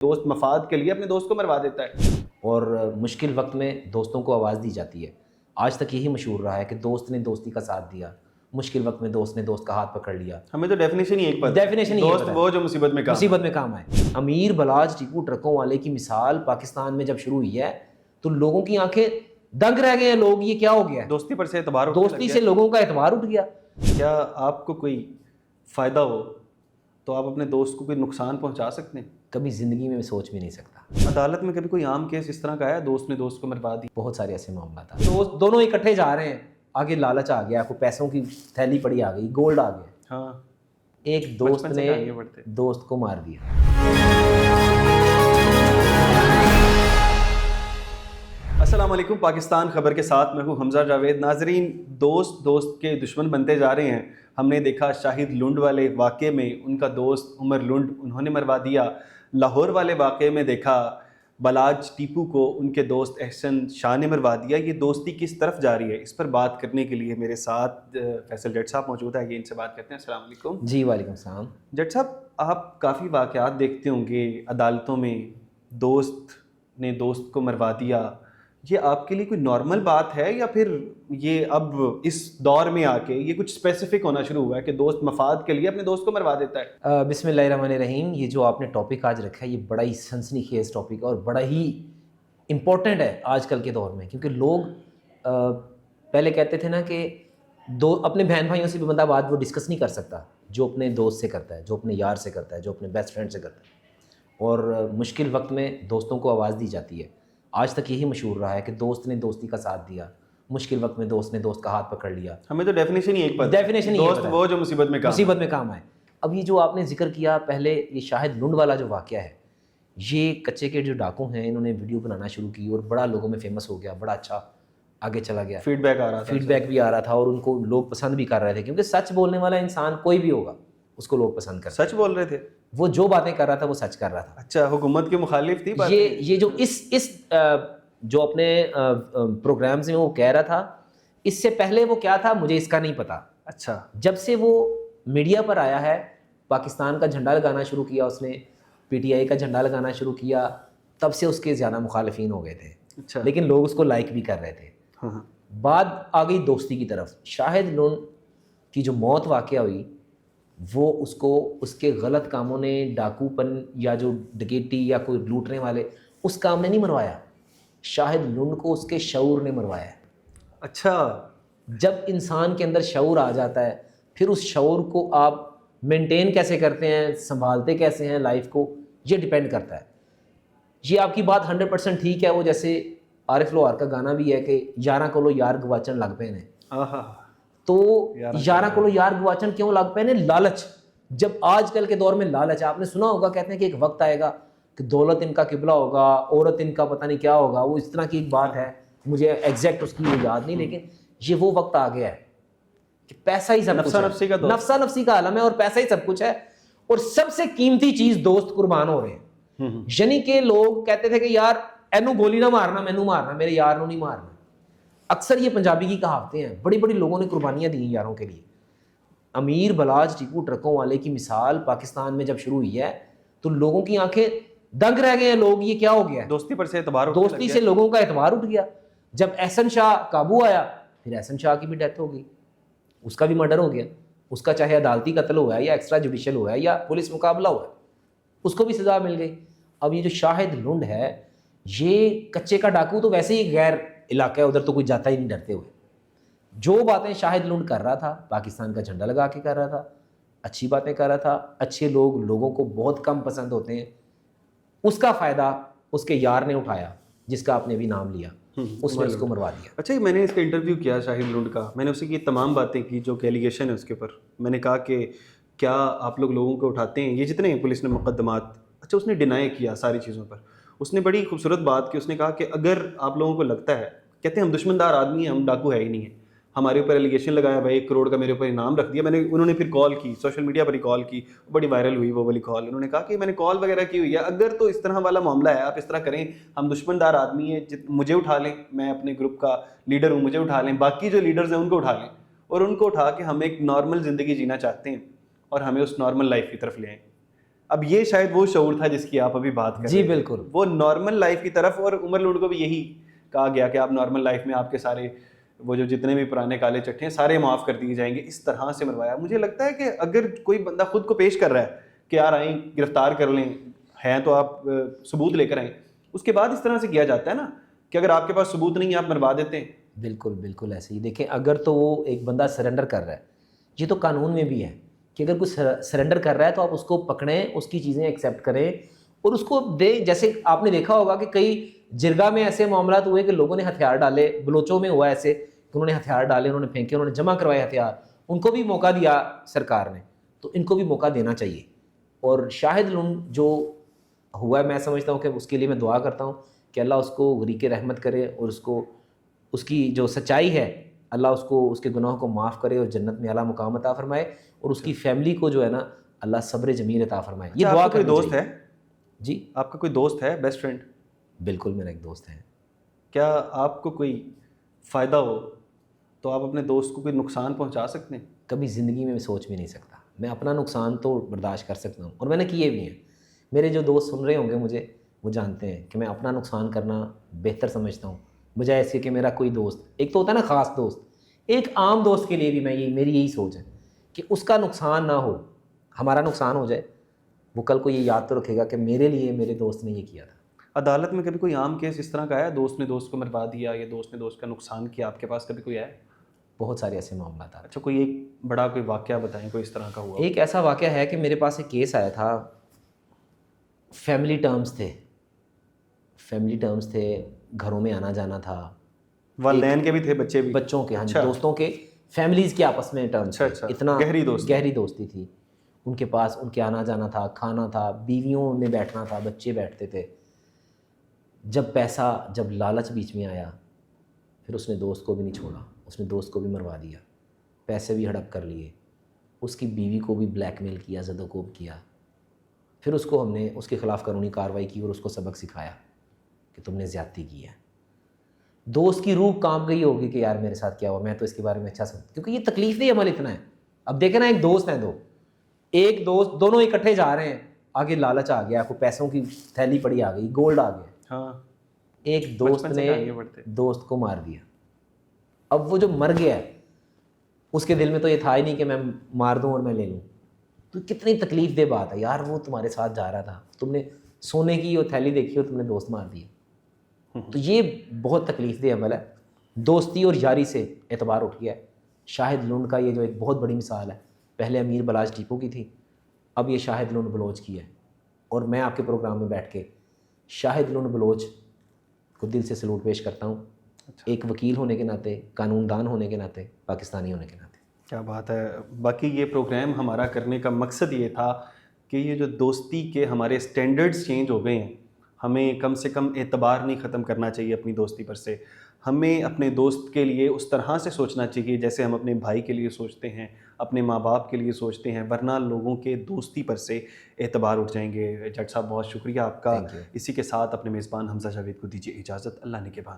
دوست مفاد کے لیے اپنے دوست کو مروا دیتا ہے. اور مشکل وقت میں دوستوں کو آواز دی جاتی ہے. آج تک یہی مشہور رہا ہے کہ دوست نے دوستی کا ساتھ دیا, مشکل وقت میں دوست نے دوست کا ہاتھ پکڑ لیا. ہمیں تو ڈیفینیشن ہی ایک ڈیفینیشن ہی دوست وہ جو مصیبت میں کام آئے. امیر بلاج ٹیپو ٹرکوں والے کی مثال پاکستان میں جب شروع ہوئی ہے تو لوگوں کی آنکھیں دنگ رہ گئے ہیں. لوگ یہ کیا ہو گیا, دوستی پر سے اعتبار دوستی سے لوگوں کا اعتبار اٹھ گیا. کیا آپ کو کوئی فائدہ ہو تو آپ اپنے دوست کو کوئی نقصان پہنچا سکتے ہیں؟ کبھی زندگی میں سوچ بھی نہیں سکتا. عدالت میں کبھی کوئی عام کیس اس طرح کا آیا دوست نے دوست کو مروا دی؟ بہت سارے ایسے معاملات ہیں. دوست دونوں اکٹھے جا رہے ہیں, آگے لالچ آ گیا, کوئی پیسوں کی تھیلی پڑی آ گئی, گولڈ آ گیا, ہاں, ایک دوست نے دوست کو مار دیا. السلام علیکم. پاکستان خبر کے ساتھ میں ہوں حمزہ جاوید. ناظرین, دوست دوست کے دشمن بنتے جا رہے ہیں. ہم نے دیکھا شاہد لنڈ والے واقعے میں ان کا دوست عمر لنڈ انہوں نے مروا دیا. لاہور والے واقعے میں دیکھا بلاج ٹیپو کو ان کے دوست احسن شاہ نے مروا دیا. یہ دوستی کس طرف جا رہی ہے, اس پر بات کرنے کے لیے میرے ساتھ فیصل جٹ صاحب موجود ہے. یہ ان سے بات کرتے ہیں. السلام علیکم. جی وعلیکم السلام. جٹ صاحب, آپ کافی واقعات دیکھتے ہوں گے عدالتوں میں, دوست نے دوست کو مروا دیا. یہ آپ کے لیے کوئی نارمل بات ہے یا پھر یہ اب اس دور میں آ کے یہ کچھ اسپیسیفک ہونا شروع ہوا ہے کہ دوست مفاد کے لیے اپنے دوست کو مروا دیتا ہے؟ بسم اللہ الرحمن الرحیم. یہ جو آپ نے ٹاپک آج رکھا ہے یہ بڑا ہی سنسنی خیز ٹاپک اور بڑا ہی امپورٹنٹ ہے آج کل کے دور میں, کیونکہ لوگ پہلے کہتے تھے نا کہ اپنے بہن بھائیوں سے بھی بندہ بات وہ ڈسکس نہیں کر سکتا جو اپنے دوست سے کرتا ہے, جو اپنے یار سے کرتا ہے, جو اپنے بیسٹ فرینڈ سے کرتا ہے. اور مشکل وقت میں دوستوں کو آواز دی جاتی ہے. آج تک یہی مشہور رہا ہے کہ دوست نے دوستی کا ساتھ دیا, مشکل وقت میں دوست نے دوست کا ہاتھ پکڑ لیا. ہمیں تو ڈیفینیشن ہی دوست وہ جو مصیبت میں کام آئے. اب یہ جو آپ نے ذکر کیا پہلے, یہ شاہد لنڈ والا جو واقعہ ہے, یہ کچے کے جو ڈاکو ہیں انہوں نے ویڈیو بنانا شروع کی اور بڑا لوگوں میں فیمس ہو گیا, بڑا اچھا آگے چلا گیا, فیڈ بیک بھی آ رہا تھا اور ان کو لوگ پسند بھی کر رہے تھے, کیونکہ سچ بولنے والا انسان کوئی بھی ہوگا اس کو لوگ پسند کر. سچ بول رہے تھے, وہ جو باتیں کر رہا تھا وہ سچ کر رہا تھا. اچھا, حکومت کے مخالف تھی بات. یہ جو اس جو اپنے پروگرامز میں وہ کہہ رہا تھا, اس سے پہلے وہ کیا تھا مجھے اس کا نہیں پتا. اچھا, جب سے وہ میڈیا پر آیا ہے, پاکستان کا جھنڈا لگانا شروع کیا اس نے, پی ٹی آئی کا جھنڈا لگانا شروع کیا, تب سے اس کے زیادہ مخالفین ہو گئے تھے. اچھا, لیکن لوگ اس کو لائک بھی کر رہے تھے. ہاں, بات آ گئی دوستی کی طرف. شاہد لنڈ کی جو موت واقعہ ہوئی وہ اس کو اس کے غلط کاموں نے, ڈاکو پن یا جو ڈکیٹی یا کوئی لوٹنے والے, اس کام نے نہیں مروایا. شاہد لنڈ کو اس کے شعور نے مروایا ہے. اچھا, جب انسان کے اندر شعور آ جاتا ہے پھر اس شعور کو آپ مینٹین کیسے کرتے ہیں, سنبھالتے کیسے ہیں لائف کو, یہ ڈیپینڈ کرتا ہے. یہ آپ کی بات 100% ٹھیک ہے. وہ جیسے عارف لوہار کا گانا بھی ہے کہ یاراں کولو یار گواچن لگ پے نے. تو یاراں کولو یار گواچن کیوں لگ پے نے؟ لالچ. جب آج کل کے دور میں لالچ, آپ نے سنا ہوگا کہتے ہیں کہ ایک وقت آئے گا کہ دولت ان کا قبلہ ہوگا, عورت ان کا پتہ نہیں کیا ہوگا, وہ اس طرح کی ایک بات ہے, مجھے ایگزیکٹ اس کی یاد نہیں, لیکن یہ وہ وقت آ گیا ہے کہ پیسہ ہی سب کچھ ہے, نفسا نفسی کا عالم ہے اور پیسہ ہی سب کچھ ہے. اور سب سے قیمتی چیز دوست قربان ہو رہے ہیں. یعنی کہ لوگ کہتے تھے کہ یار اینو گولی نہ مارنا, مینو مارنا, میرے یار نو نہیں مارنا. اکثر یہ پنجابی کی کہاوتیں ہیں. بڑی بڑی لوگوں نے قربانیاں دی ہیں یاروں کے لیے. امیر بلاج ٹیپو ٹرکوں والے کی مثال پاکستان میں جب شروع ہوئی ہے تو لوگوں کی آنکھیں دنگ رہ گئے ہیں. لوگ یہ کیا ہو گیا, دوستی پر سے اعتبار, دوستی سے لوگوں کا اعتبار اٹھ گیا. جب احسن شاہ قابو آیا پھر احسن شاہ کی بھی ڈیتھ ہو گئی, اس کا بھی مرڈر ہو گیا. اس کا چاہے عدالتی قتل ہوا ہے یا ایکسٹرا جوڈیشل ہوا ہے یا پولیس مقابلہ ہوا ہے, اس کو بھی سزا مل گئی. اب یہ جو شاہد لنڈ ہے, یہ کچے کا ڈاکو تو ویسے ہی غیر علاقہ ہے, ادھر تو کوئی جاتا ہی نہیں ڈرتے ہوئے. جو باتیں شاہد لنڈ کر رہا تھا, پاکستان کا جھنڈا لگا کے کر رہا تھا, اچھی باتیں کر رہا تھا. اچھے لوگ لوگوں کو بہت کم پسند ہوتے ہیں. اس کا فائدہ اس کے یار نے اٹھایا جس کا آپ نے بھی نام لیا, اس نے اس کو مروا دیا. اچھا, میں نے اس کا انٹرویو کیا شاہد لنڈ کا, میں نے اسے کی تمام باتیں کی جو کہ ایلیگیشن ہے اس کے اوپر. میں نے کہا کہ کیا آپ لوگوں کو اٹھاتے ہیں یہ جتنے ہیں پولیس نے مقدمات. اچھا, اس نے ڈینائی کیا ساری چیزوں پر. اس نے بڑی خوبصورت بات کی, اس نے کہا کہ اگر آپ لوگوں کو لگتا ہے, کہتے ہیں ہم دشمندار آدمی ہیں, ہم ڈاکو ہے ہی نہیں ہے, ہمارے اوپر ایلیگیشن لگایا بھائی 1 کروڑ کا میرے اوپر انعام رکھ دیا. انہوں نے پھر کال کی, سوشل میڈیا پر ہی کال کی, بڑی وائرل ہوئی وہ والی کال. انہوں نے کہا کہ میں نے کال وغیرہ کی ہوئی ہے, اگر تو اس طرح والا معاملہ ہے آپ اس طرح کریں, ہم دشمندار آدمی ہیں, مجھے اٹھا لیں, میں اپنے گروپ کا لیڈر ہوں, مجھے اٹھا لیں, باقی جو لیڈرز ہیں ان کو اٹھا لیں, اور ان کو اٹھا کے ہم ایک نارمل زندگی جینا چاہتے ہیں اور ہمیں اس نارمل لائف کی طرف لے آئیں. اب یہ شاید وہ شعور تھا جس کی آپ ابھی بات کر رہے جی ہیں، بالکل، وہ نارمل لائف کی طرف. اور عمر لونڈ کو بھی یہی کہا گیا کہ آپ نارمل لائف میں آپ کے سارے وہ جو جتنے بھی پرانے کالے چٹھے ہیں سارے معاف کر دیے جائیں گے. اس طرح سے مروایا. مجھے لگتا ہے کہ اگر کوئی بندہ خود کو پیش کر رہا ہے کہ یار آئیں گرفتار کر لیں ہیں تو آپ ثبوت لے کر آئیں, اس کے بعد اس طرح سے کیا جاتا ہے نا کہ اگر آپ کے پاس ثبوت نہیں ہے آپ مروا دیتے ہیں. بالکل بالکل ایسے ہی. دیکھیں اگر تو وہ ایک بندہ سرنڈر کر رہا ہے, یہ تو قانون میں بھی ہے کہ اگر کوئی سرنڈر کر رہا ہے تو آپ اس کو پکڑیں, اس کی چیزیں ایکسیپٹ کریں اور اس کو دیں. جیسے آپ نے دیکھا ہوگا کہ کئی جرگہ میں ایسے معاملات ہوئے کہ لوگوں نے ہتھیار ڈالے, بلوچوں میں ہوا ایسے کہ انہوں نے ہتھیار ڈالے, انہوں نے پھینکے, انہوں نے جمع کروائے ہتھیار, ان کو بھی موقع دیا سرکار نے, تو ان کو بھی موقع دینا چاہیے. اور شاہد لونڈ جو ہوا ہے میں سمجھتا ہوں کہ اس کے لیے میں دعا کرتا ہوں کہ اللہ اس کو غریق رحمت کرے اور اس کی جو سچائی ہے اللہ اس کو اس کے گناہوں کو معاف کرے اور جنت میں اعلیٰ مقام عطا فرمائے, اور اس کی فیملی کو جو ہے نا اللہ صبر جمیل عطا فرمائے. یہ دعا کوئی دوست ہے؟ جی آپ کا کوئی دوست ہے, بیسٹ فرینڈ؟ بالکل میرا ایک دوست ہے. کیا آپ کو کوئی فائدہ ہو تو آپ اپنے دوست کو کوئی نقصان پہنچا سکتے ہیں؟ کبھی زندگی میں سوچ بھی نہیں سکتا. میں اپنا نقصان تو برداشت کر سکتا ہوں اور میں نے کیے بھی ہیں. میرے جو دوست سن رہے ہوں گے مجھے, وہ جانتے ہیں کہ میں اپنا نقصان کرنا بہتر سمجھتا ہوں بجائے ایسے کہ میرا کوئی دوست, ایک تو ہوتا ہے نا خاص دوست, ایک عام دوست کے لیے بھی میری یہی سوچ ہے کہ اس کا نقصان نہ ہو, ہمارا نقصان ہو جائے, وہ کل کو یہ یاد تو رکھے گا کہ میرے لیے میرے دوست نے یہ کیا تھا. عدالت میں کبھی کوئی عام کیس اس طرح کا آیا, دوست نے دوست کو مروا دیا یا دوست نے دوست کا نقصان کیا, آپ کے پاس کبھی کوئی آیا؟ بہت سارے ایسے معاملات آتے. اچھا, کوئی ایک بڑا کوئی واقعہ بتائیں کوئی اس طرح کا ہوا. ایک ایسا واقعہ ہے کہ میرے پاس ایک کیس آیا تھا, فیملی ٹرمز تھے, گھروں میں آنا جانا تھا, والدین کے بھی تھے, بچے بھی, بچوں کے, ہاں جی, دوستوں کے, فیملیز کے آپس میں ٹرمز, اتنا گہری دوستی تھی ان کے پاس. ان کے آنا جانا تھا, کھانا تھا, بیویوں میں بیٹھنا تھا, بچے بیٹھتے تھے. جب لالچ بیچ میں آیا پھر اس نے دوست کو بھی نہیں چھوڑا, اس نے دوست کو بھی مروا دیا, پیسے بھی ہڑپ کر لیے, اس کی بیوی کو بھی بلیک میل کیا, زد و کوب کیا. پھر اس کو ہم نے اس کے خلاف قانونی کارروائی کی اور اس کو سبق سکھایا کہ تم نے زیادتی کی ہے. دوست کی روح کانپ گئی ہوگی کہ یار میرے ساتھ کیا ہوا, میں تو اس کے بارے میں اچھا سمجھتا, کیونکہ یہ تکلیف دہ عمل اتنا ہے. اب دیکھیں نا, ایک دوست ہیں, ایک دوست, دونوں اکٹھے جا رہے ہیں, آگے لالچ آ گیا, کوئی پیسوں کی تھیلی پڑی آ گئی, گولڈ آ گیا, ہاں, ایک دوست نے دوست کو مار دیا. اب وہ جو مر گیا ہے اس کے دل میں تو یہ تھا ہی نہیں کہ میں مار دوں اور میں لے لوں. تو کتنی تکلیف دہ بات ہے یار, وہ تمہارے ساتھ جا رہا تھا, تم نے سونے کی وہ تھیلی دیکھی اور تم نے دوست مار دیا. تو یہ بہت تکلیف دہ عمل ہے. دوستی اور یاری سے اعتبار اٹھ گیا ہے. شاہد لونڈ کا یہ جو ایک بہت بڑی مثال ہے, پہلے امیر بلاش ٹیپو کی تھی, اب یہ شاہد لونڈ بلوچ کی ہے. اور میں آپ کے پروگرام میں بیٹھ کے شاہد لونڈ بلوچ کو دل سے سلوٹ پیش کرتا ہوں, ایک وکیل ہونے کے ناطے, قانون دان ہونے کے ناطے, پاکستانی ہونے کے ناطے. کیا بات ہے. باقی یہ پروگرام ہمارا کرنے کا مقصد یہ تھا کہ یہ جو دوستی کے ہمارے سٹینڈرڈز چینج ہو گئے ہیں, ہمیں کم سے کم اعتبار نہیں ختم کرنا چاہیے اپنی دوستی پر سے. ہمیں اپنے دوست کے لیے اس طرح سے سوچنا چاہیے جیسے ہم اپنے بھائی کے لیے سوچتے ہیں, اپنے ماں باپ کے لیے سوچتے ہیں, ورنہ لوگوں کے دوستی پر سے اعتبار اٹھ جائیں گے. جج صاحب بہت شکریہ آپ کا. اسی کے ساتھ اپنے میزبان حمزہ جاوید کو دیجیے اجازت. اللہ نگہبان.